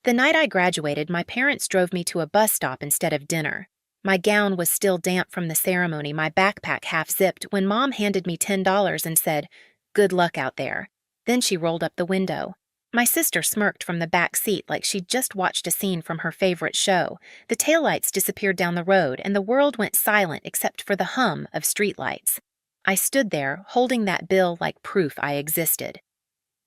The night I graduated, my parents drove me to a bus stop instead of dinner. My gown was still damp from the ceremony, my backpack half zipped, when Mom handed me $10 and said, "Good luck out there." Then she rolled up the window. My sister smirked from the back seat like she'd just watched a scene from her favorite show. The taillights disappeared down the road, and the world went silent except for the hum of streetlights. I stood there, holding that bill like proof I existed.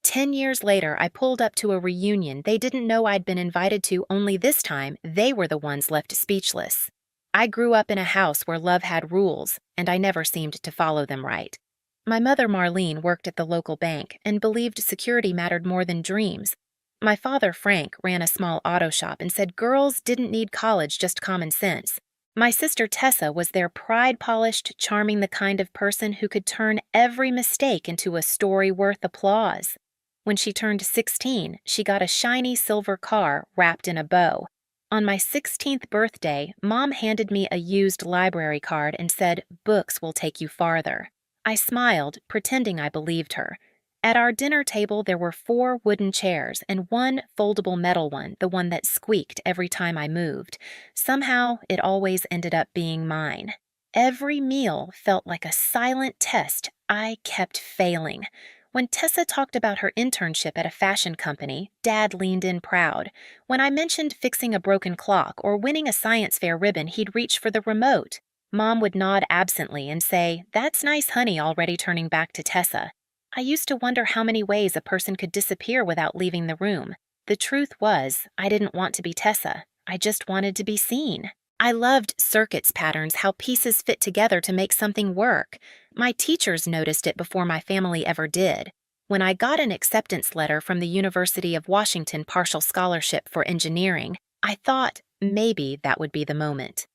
10 years later, I pulled up to a reunion they didn't know I'd been invited to, only this time they were the ones left speechless. I grew up in a house where love had rules, and I never seemed to follow them right. My mother, Marlene, worked at the local bank and believed security mattered more than dreams. My father, Frank, ran a small auto shop and said girls didn't need college, just common sense. My sister, Tessa, was their pride-polished, charming, the kind of person who could turn every mistake into a story worth applause. When she turned 16, she got a shiny silver car wrapped in a bow. On my 16th birthday, Mom handed me a used library card and said, "Books will take you farther." I smiled, pretending I believed her. At our dinner table, there were 4 wooden chairs and 1 foldable metal one, the one that squeaked every time I moved. Somehow, it always ended up being mine. Every meal felt like a silent test. I kept failing. When Tessa talked about her internship at a fashion company, Dad leaned in proud. When I mentioned fixing a broken clock or winning a science fair ribbon, he'd reach for the remote. Mom would nod absently and say, "That's nice, honey," already turning back to Tessa. I used to wonder how many ways a person could disappear without leaving the room. The truth was, I didn't want to be Tessa. I just wanted to be seen. I loved circuits patterns, how pieces fit together to make something work. My teachers noticed it before my family ever did. When I got an acceptance letter from the University of Washington partial scholarship for engineering, I thought maybe that would be the moment.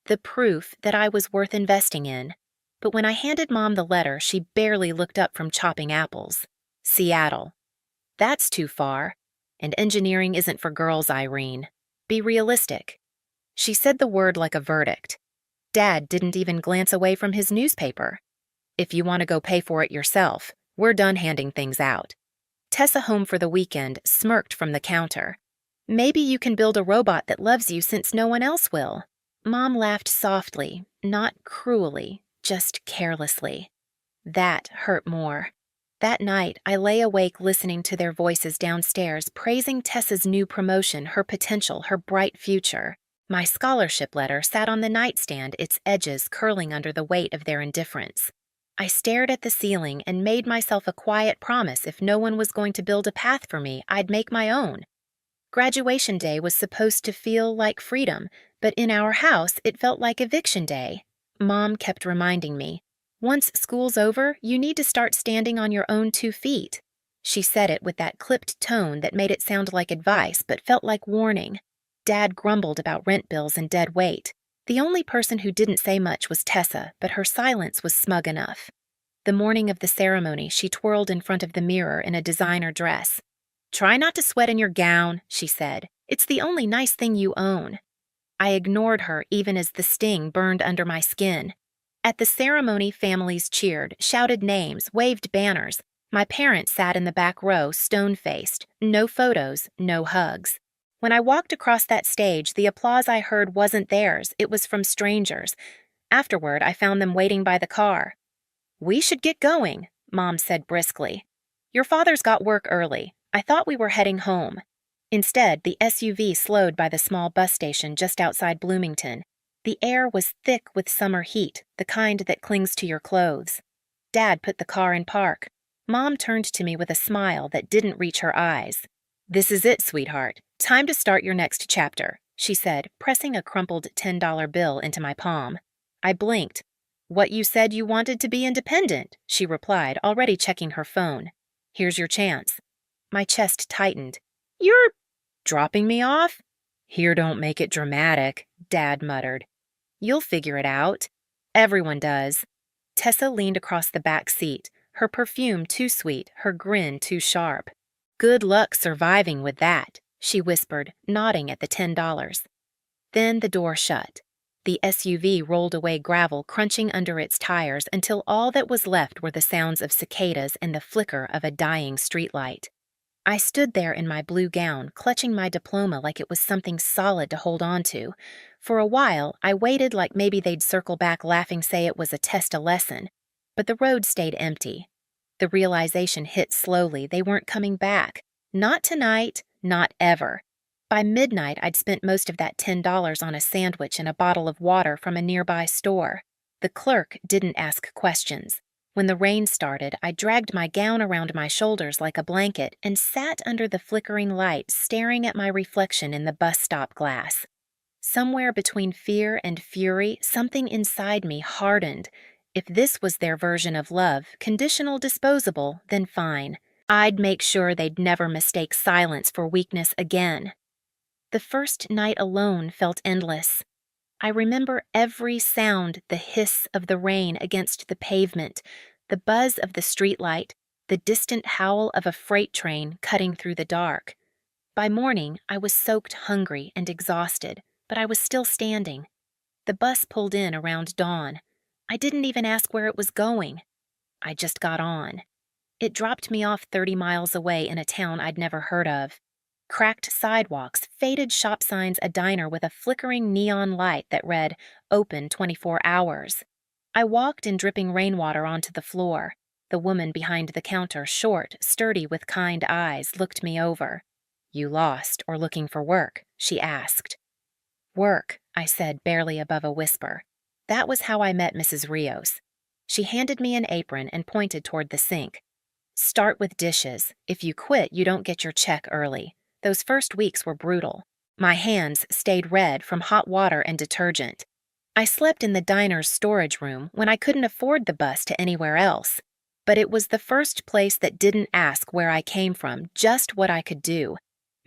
The proof that I was worth investing in. But when I handed Mom the letter, she barely looked up from chopping apples. Seattle. That's too far. And engineering isn't for girls, Irene. Be realistic. She said the word like a verdict. Dad didn't even glance away from his newspaper. "If you want to go pay for it yourself, we're done handing things out." Tessa, home for the weekend, smirked from the counter. "Maybe you can build a robot that loves you since no one else will." Mom laughed softly, not cruelly, just carelessly. That hurt more. That night, I lay awake listening to their voices downstairs, praising Tessa's new promotion, her potential, her bright future. My scholarship letter sat on the nightstand, its edges curling under the weight of their indifference. I stared at the ceiling and made myself a quiet promise if no one was going to build a path for me, I'd make my own. Graduation day was supposed to feel like freedom, but in our house it felt like eviction day. Mom kept reminding me, "Once school's over, you need to start standing on your own 2 feet." She said it with that clipped tone that made it sound like advice but felt like warning. Dad grumbled about rent bills and dead weight. The only person who didn't say much was Tessa, but her silence was smug enough. The morning of the ceremony, she twirled in front of the mirror in a designer dress. "Try not to sweat in your gown," she said. "It's the only nice thing you own." I ignored her even as the sting burned under my skin. At the ceremony, families cheered, shouted names, waved banners. My parents sat in the back row, stone-faced. No photos, no hugs. When I walked across that stage, the applause I heard wasn't theirs, it was from strangers. Afterward, I found them waiting by the car. "We should get going," Mom said briskly. "Your father's got work early. I thought we were heading home." Instead, the SUV slowed by the small bus station just outside Bloomington. The air was thick with summer heat, the kind that clings to your clothes. Dad put the car in park. Mom turned to me with a smile that didn't reach her eyes. "This is it, sweetheart. Time to start your next chapter," she said, pressing a crumpled $10 bill into my palm. I blinked. "What you said you wanted to be independent," she replied, already checking her phone. "Here's your chance." My chest tightened. "You're dropping me off?" "Here, don't make it dramatic," Dad muttered. "You'll figure it out. Everyone does." Tessa leaned across the back seat, her perfume too sweet, her grin too sharp. "Good luck surviving with that," she whispered, nodding at the $10. Then the door shut. The SUV rolled away gravel crunching under its tires until all that was left were the sounds of cicadas and the flicker of a dying streetlight. I stood there in my blue gown, clutching my diploma like it was something solid to hold on to. For a while, I waited like maybe they'd circle back laughing say it was a test a lesson. But the road stayed empty. The realization hit slowly they weren't coming back. Not tonight, not ever. By midnight, I'd spent most of that $10 on a sandwich and a bottle of water from a nearby store. The clerk didn't ask questions. When the rain started, I dragged my gown around my shoulders like a blanket and sat under the flickering light, staring at my reflection in the bus stop glass. Somewhere between fear and fury, something inside me hardened. If this was their version of love, conditional disposable, then fine. I'd make sure they'd never mistake silence for weakness again. The first night alone felt endless. I remember every sound, the hiss of the rain against the pavement, the buzz of the streetlight, the distant howl of a freight train cutting through the dark. By morning, I was soaked hungry and exhausted, but I was still standing. The bus pulled in around dawn. I didn't even ask where it was going. I just got on. It dropped me off 30 miles away in a town I'd never heard of. Cracked sidewalks, faded shop signs, a diner with a flickering neon light that read, "Open 24 hours." I walked in dripping rainwater onto the floor. The woman behind the counter, short, sturdy with kind eyes, looked me over. "You lost or looking for work?" she asked. "Work," I said, barely above a whisper. That was how I met Mrs. Rios. She handed me an apron and pointed toward the sink. "Start with dishes. If you quit, you don't get your check early." Those first weeks were brutal. My hands stayed red from hot water and detergent. I slept in the diner's storage room when I couldn't afford the bus to anywhere else. But it was the first place that didn't ask where I came from, just what I could do.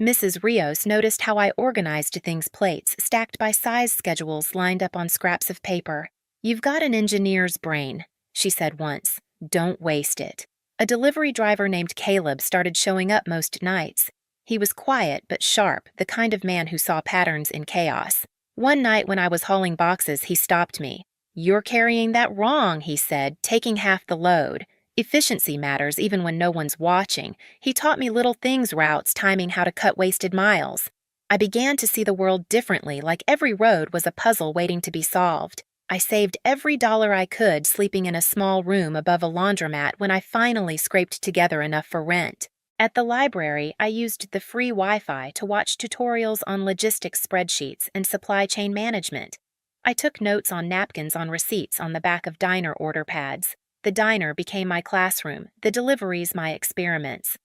Mrs. Rios noticed how I organized things plates stacked by size schedules lined up on scraps of paper. "You've got an engineer's brain," she said once. "Don't waste it." A delivery driver named Caleb started showing up most nights. He was quiet but sharp, the kind of man who saw patterns in chaos. One night when I was hauling boxes, he stopped me. "You're carrying that wrong," he said, "taking half the load. Efficiency matters even when no one's watching." He taught me little things, routes, timing, how to cut wasted miles. I began to see the world differently, like every road was a puzzle waiting to be solved. I saved every dollar I could sleeping in a small room above a laundromat when I finally scraped together enough for rent. At the library, I used the free Wi-Fi to watch tutorials on logistics spreadsheets and supply chain management. I took notes on napkins on receipts on the back of diner order pads. The diner became my classroom, the deliveries my experiments.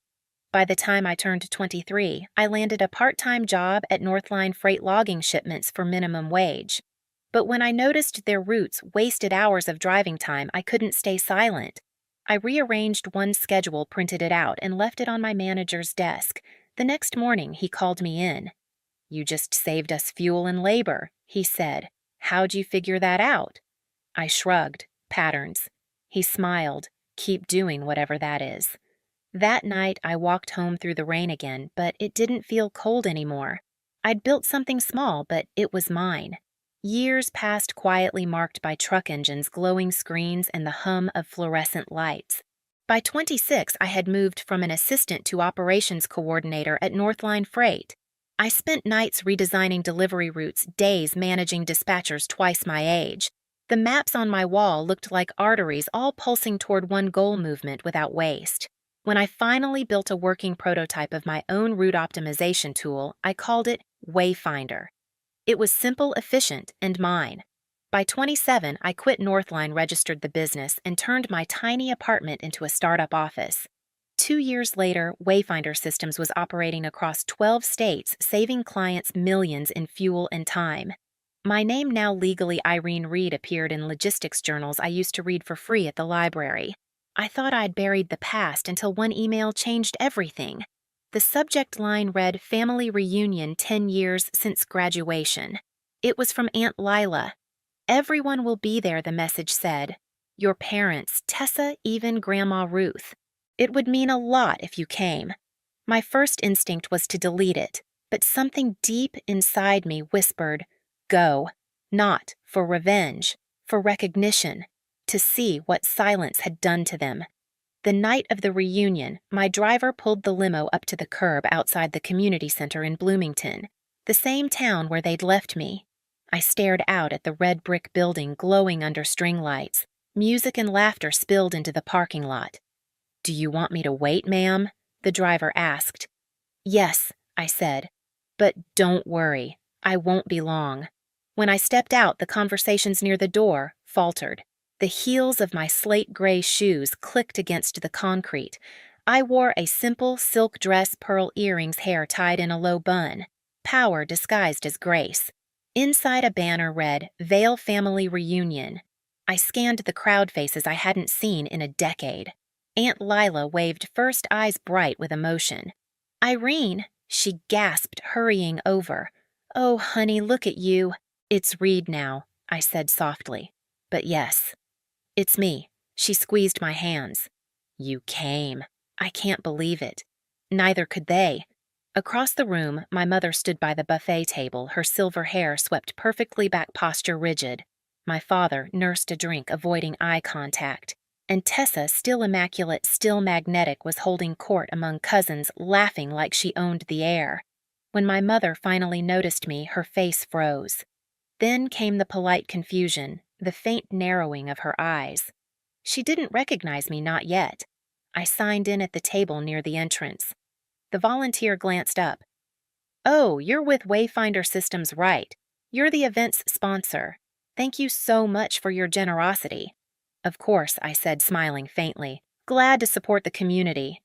By the time I turned 23, I landed a part-time job at Northline Freight logging shipments for minimum wage. But when I noticed their routes wasted hours of driving time, I couldn't stay silent. I rearranged one schedule, printed it out, and left it on my manager's desk. The next morning, he called me in. "You just saved us fuel and labor," he said. "How'd you figure that out?" I shrugged. "Patterns." He smiled. "Keep doing whatever that is." That night, I walked home through the rain again, but it didn't feel cold anymore. I'd built something small, but it was mine. Years passed quietly, marked by truck engines, glowing screens, and the hum of fluorescent lights. By 26, I had moved from an assistant to operations coordinator at Northline Freight. I spent nights redesigning delivery routes, days managing dispatchers twice my age. The maps on my wall looked like arteries, all pulsing toward one goal movement without waste. When I finally built a working prototype of my own route optimization tool, I called it Wayfinder. It was simple, efficient, and mine. By 27, I quit Northline, registered the business, and turned my tiny apartment into a startup office. 2 years later, Wayfinder Systems was operating across 12 states, saving clients millions in fuel and time. My name, now legally Irene Reed, appeared in logistics journals I used to read for free at the library. I thought I'd buried the past until one email changed everything. The subject line read, "Family Reunion 10 years since graduation." It was from Aunt Lila. "Everyone will be there," the message said. "Your parents, Tessa, even Grandma Ruth. It would mean a lot if you came." My first instinct was to delete it, but something deep inside me whispered, "Go." Not for revenge, for recognition, to see what silence had done to them. The night of the reunion, my driver pulled the limo up to the curb outside the community center in Bloomington, the same town where they'd left me. I stared out at the red brick building glowing under string lights. Music and laughter spilled into the parking lot. "Do you want me to wait, ma'am?" the driver asked. "Yes," I said. "But don't worry, I won't be long." When I stepped out, the conversations near the door faltered. The heels of my slate gray shoes clicked against the concrete. I wore a simple silk dress, pearl earrings, hair tied in a low bun. Power disguised as grace. Inside a banner read, "Vale Family Reunion." I scanned the crowd faces I hadn't seen in a decade. Aunt Lila waved first, eyes bright with emotion. "Irene," she gasped, hurrying over. "Oh, honey, look at you." "It's Reed now," I said softly. "But yes, it's me." She squeezed my hands. "You came." I can't believe it. Neither could they. Across the room, my mother stood by the buffet table, her silver hair swept perfectly back, posture rigid. My father nursed a drink, avoiding eye contact. And Tessa, still immaculate, still magnetic, was holding court among cousins, laughing like she owned the air. When my mother finally noticed me, her face froze. Then came the polite confusion, the faint narrowing of her eyes. She didn't recognize me, not yet. I signed in at the table near the entrance. The volunteer glanced up. "Oh, you're with Wayfinder Systems, right? You're the event's sponsor. Thank you so much for your generosity." "Of course," I said, smiling faintly. "Glad to support the community."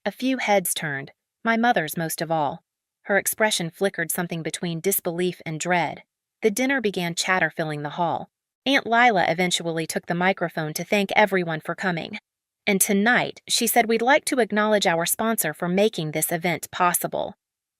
A few heads turned, my mother's most of all. Her expression flickered something between disbelief and dread. The dinner began, chatter filling the hall. Aunt Lila eventually took the microphone to thank everyone for coming. "And tonight," she said, "we'd like to acknowledge our sponsor for making this event possible."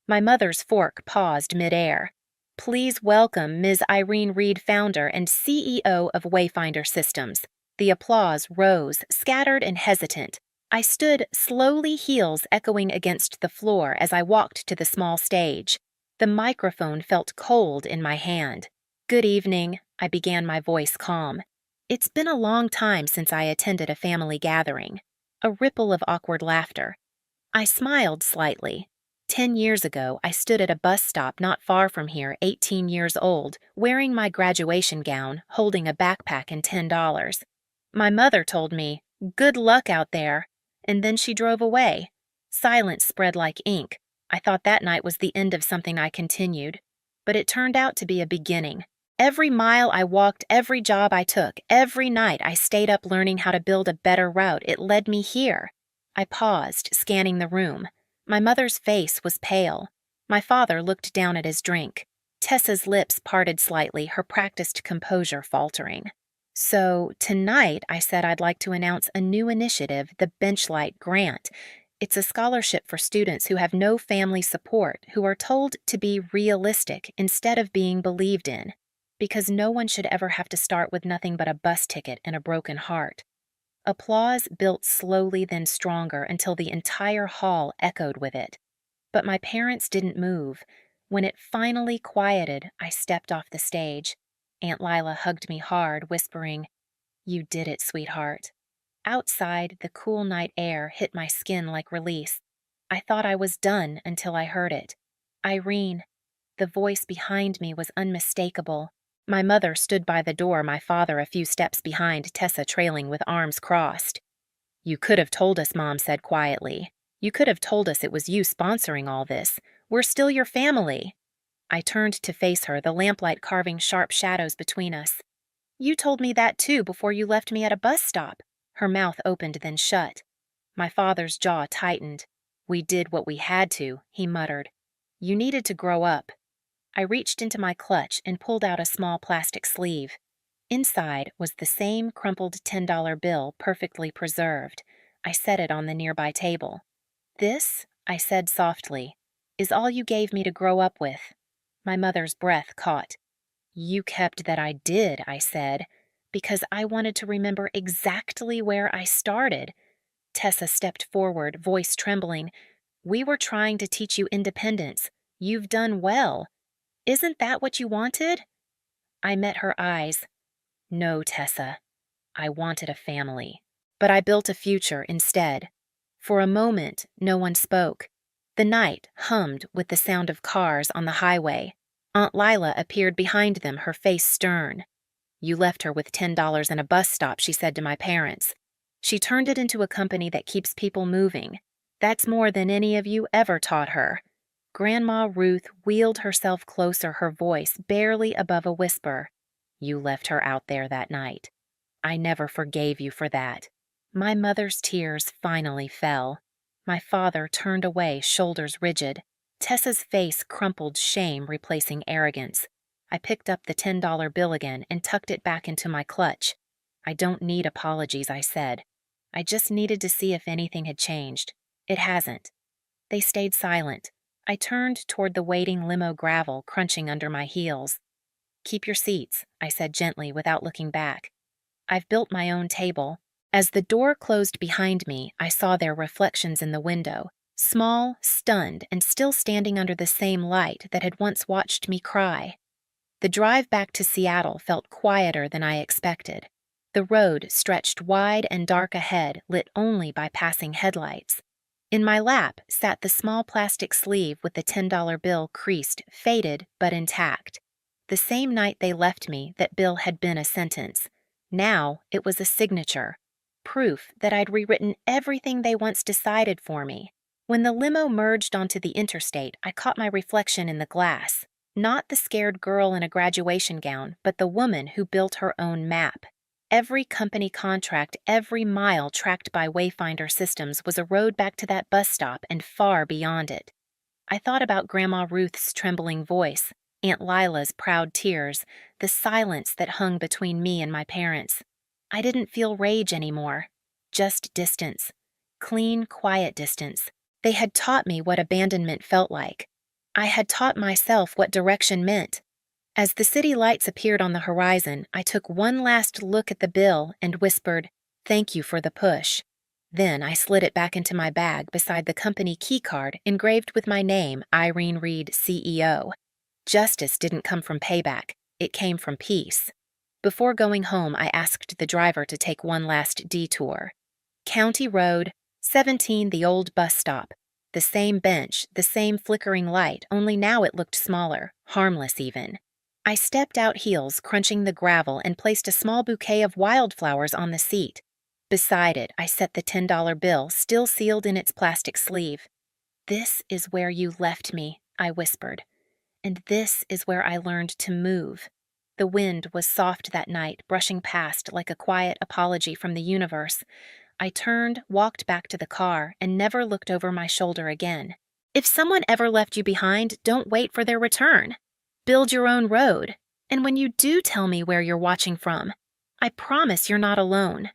My mother's fork paused midair. "Please welcome Ms. Irene Reed, founder and CEO of Wayfinder Systems." The applause rose, scattered and hesitant. I stood, slowly, heels echoing against the floor as I walked to the small stage. The microphone felt cold in my hand. "Good evening," I began, my voice calm. "It's been a long time since I attended a family gathering." A ripple of awkward laughter. I smiled slightly. 10 years ago, I stood at a bus stop not far from here, 18 years old, wearing my graduation gown, holding a backpack and $10. My mother told me, "Good luck out there," and then she drove away. Silence spread like ink. I thought that night was the end of something I continued. But it turned out to be a beginning. Every mile I walked, every job I took, every night I stayed up learning how to build a better route, it led me here. I paused, scanning the room. My mother's face was pale. My father looked down at his drink. Tessa's lips parted slightly, her practiced composure faltering. "So, tonight," I said, "I'd like to announce a new initiative, the Benchlight Grant. It's a scholarship for students who have no family support, who are told to be realistic instead of being believed in. Because no one should ever have to start with nothing but a bus ticket and a broken heart." Applause built slowly, then stronger, until the entire hall echoed with it. But my parents didn't move. When it finally quieted, I stepped off the stage. Aunt Lila hugged me hard, whispering, "You did it, sweetheart." Outside, the cool night air hit my skin like release. I thought I was done until I heard it. "Irene." The voice behind me was unmistakable. My mother stood by the door, my father a few steps behind, Tessa trailing with arms crossed. "You could have told us," Mom said quietly. "You could have told us it was you sponsoring all this. We're still your family." I turned to face her, the lamplight carving sharp shadows between us. "You told me that too before you left me at a bus stop." Her mouth opened, then shut. My father's jaw tightened. "We did what we had to," he muttered. "You needed to grow up." I reached into my clutch and pulled out a small plastic sleeve. Inside was the same crumpled $10 bill, perfectly preserved. I set it on the nearby table. "This," I said softly, "is all you gave me to grow up with." My mother's breath caught. "You kept that." "I did," I said, "because I wanted to remember exactly where I started." Tessa stepped forward, voice trembling. "We were trying to teach you independence. You've done well. Isn't that what you wanted?" I met her eyes. "No, Tessa. I wanted a family. but I built a future instead. For a moment, no one spoke. The night hummed with the sound of cars on the highway. Aunt Lila appeared behind them, her face stern. "You left her with $10 and a bus stop," she said to my parents. "She turned it into a company that keeps people moving. That's more than any of you ever taught her." Grandma Ruth wheeled herself closer, her voice barely above a whisper. "You left her out there that night. I never forgave you for that." My mother's tears finally fell. My father turned away, shoulders rigid. Tessa's face crumpled, shame replacing arrogance. I picked up the $10 bill again and tucked it back into my clutch. "I don't need apologies," I said. "I just needed to see if anything had changed. It hasn't." They stayed silent. I turned toward the waiting limo, gravel crunching under my heels. "Keep your seats," I said gently without looking back. "I've built my own table." As the door closed behind me, I saw their reflections in the window, small, stunned, and still standing under the same light that had once watched me cry. The drive back to Seattle felt quieter than I expected. The road stretched wide and dark ahead, lit only by passing headlights. In my lap sat the small plastic sleeve with the $10 bill creased, faded, but intact. The same night they left me, that bill had been a sentence. Now it was a signature. Proof that I'd rewritten everything they once decided for me. When the limo merged onto the interstate, I caught my reflection in the glass. Not the scared girl in a graduation gown, but the woman who built her own map. Every company contract, every mile tracked by Wayfinder systems was a road back to that bus stop and far beyond it. I thought about Grandma Ruth's trembling voice, Aunt Lila's proud tears, the silence that hung between me and my parents. I didn't feel rage anymore, just distance. Clean, quiet distance. They had taught me what abandonment felt like. I had taught myself what direction meant. As the city lights appeared on the horizon, I took one last look at the bill and whispered, "Thank you for the push." Then I slid it back into my bag beside the company keycard engraved with my name, Irene Reed, CEO. Justice didn't come from payback. It came from peace. Before going home, I asked the driver to take one last detour. County Road, 17, the old bus stop. The same bench, the same flickering light, only now it looked smaller, harmless even. I stepped out heels, crunching the gravel, and placed a small bouquet of wildflowers on the seat. Beside it, I set the $10 bill, still sealed in its plastic sleeve. "This is where you left me," I whispered. "And this is where I learned to move." The wind was soft that night, brushing past like a quiet apology from the universe. I turned, walked back to the car, and never looked over my shoulder again. If someone ever left you behind, don't wait for their return. Build your own road. And when you do tell me where you're watching from, I promise you're not alone.